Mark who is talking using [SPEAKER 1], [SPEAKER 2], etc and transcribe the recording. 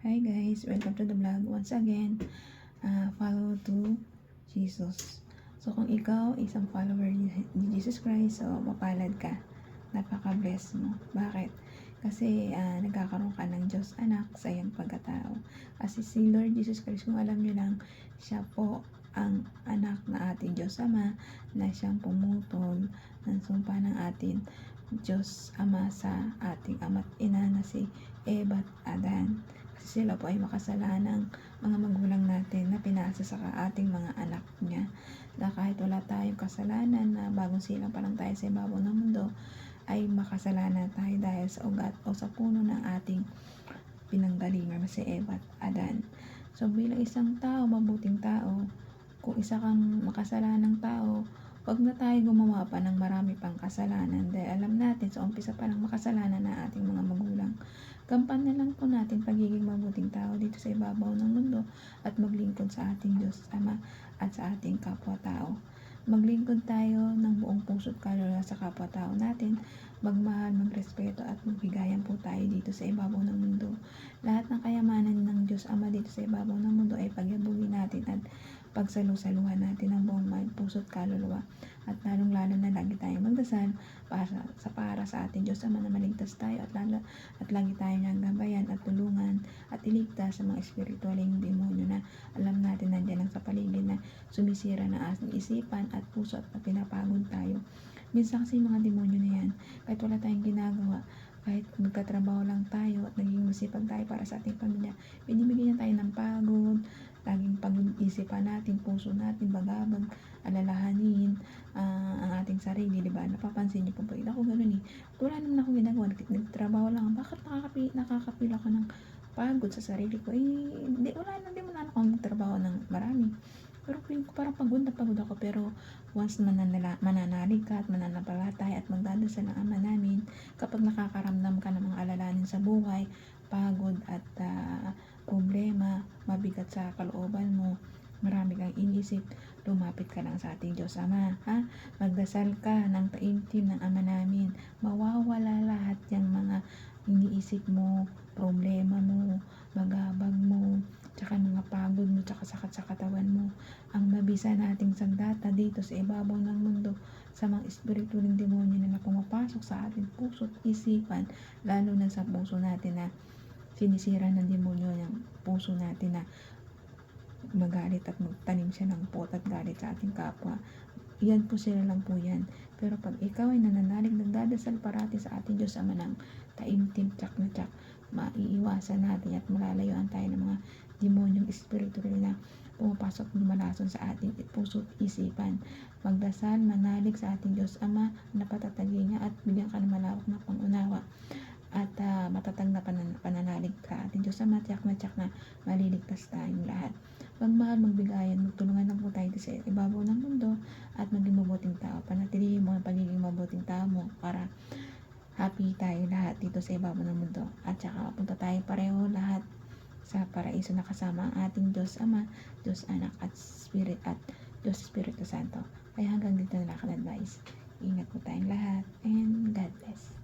[SPEAKER 1] Hi guys, welcome to the vlog once again. Follow to Jesus. So kung ikaw isang follower ni Jesus Christ, so mapalad ka. Napaka-bless mo. Bakit? Kasi nagkakaroon ka ng Diyos anak sa iyong pagkatao. Kasi si Lord Jesus Christ, kung alam nyo lang, siya po ang anak na ating Diyos Ama, na siyang pumutol ng sumpa ng ating Diyos Ama sa ating ama't ina na si Eva at Adan. Kasi sila po ay makasalanang mga magulang natin na pinasa sa ating mga anak niya, na kahit wala tayong kasalanan, na bagong silang pa lang tayo sa ibabaw ng mundo, ay makasalanan tayo dahil sa ugat o sa puno ng ating pinanggalingan na si Eva at Adan. So bilang isang tao, mabuting tao, kung isa kang makasalanang tao, wag na tayo gumawa pa ng marami pang kasalanan, dahil alam natin sa umpisa pa lang makasalanan na ating mga magulang. Kampan na lang po natin pagiging mabuting tao dito sa ibabaw ng mundo at maglingkod sa ating Diyos Ama at sa ating kapwa-tao. Maglingkod tayo ng buong puso't kaluluwa sa kapwa-tao natin, magmahal, magrespeto at magbigayan po tayo dito sa ibabaw ng mundo. Lahat ng kayamanan ng Diyos Ama dito sa ibabaw ng mundo ay pagyabugin natin at pagsalusaluhan natin ng buong puso't kaluluwa. At lalong-lalo na lagi tayong magdasal para sa ating Diyos Ama na maligtas tayo at lagi tayo niyang gabayan at tulungan at iligtas sa mga espiritualing demonyo na alam natin nandiyan lang sa paligid na sumisira na ating isipan at puso at pinapagod tayo. Minsan kasi mga demonyo na yan, kahit wala tayong ginagawa, kahit magkatrabaho lang tayo at naging masipag tayo para sa ating pamilya, binibigyan tayo ng pagod, laging pag-isipan natin, puso natin, bagabag, alalahanin ang ating sarili, di ba? Napapansin niyo po ba? Ako ganun eh. Wala naman ako ginagawa, nagtrabaho lang. Bakit nakakapila ko ng pagod sa sarili ko? Hindi mo na ako magtrabaho ng marami. Pero feeling ko parang pagod ako. Pero once mananalig ka at mananampalataya at magdadasal ng Ama namin, kapag nakakaramdam ka ng mga alalahanin sa buhay, pagod at problema, mabigat sa kalooban mo, marami kang inisip, lumapit ka lang sa ating Diyos Ama, ha? Magdasal ka ng taimtim ng Ama namin, mawawala lahat yung mga iniisip mo, problema mo, bagabag mo, tsaka mga pagod mo, tsaka sakit sa katawan mo. Ang mabisa nating sandata dito sa ibabaw ng mundo sa mga espiritualing demonyo na pumapasok sa ating puso at isipan, lalo na sa puso natin na sinisira ng demonyo ng puso natin na magalit at magtanim siya ng pot at galit sa ating kapwa. Yan po, sila lang po yan. Pero pag ikaw ay nananalig, nagdadasal parati sa ating Diyos Ama ng taimtim, tsak na tsak, maiiwasan natin at malalayuan tayo ng mga demonyong espiritual na pumapasok at lumalason sa ating puso at isipan. Magdasal, manalig sa ating Diyos Ama na patatagin niya at bigyan ka ng malawak na pangunawa at matatag na pananalig sa ating Diyos Ama, tiyak na maliligtas tayong lahat. Magmahal, magbigayan, magtulungan lang po tayo sa ibabaw ng mundo at maging mabuting tao. Panatilihin mo ang pagiging mabuting tao mo para happy tayo lahat dito sa ibabaw ng mundo. At saka punta tayo pareho lahat sa paraiso na kasama ang ating Diyos Ama, Diyos Anak at Diyos Espiritu Santo. Kaya hanggang dito na lang, guys. Ingat po tayong lahat and God bless.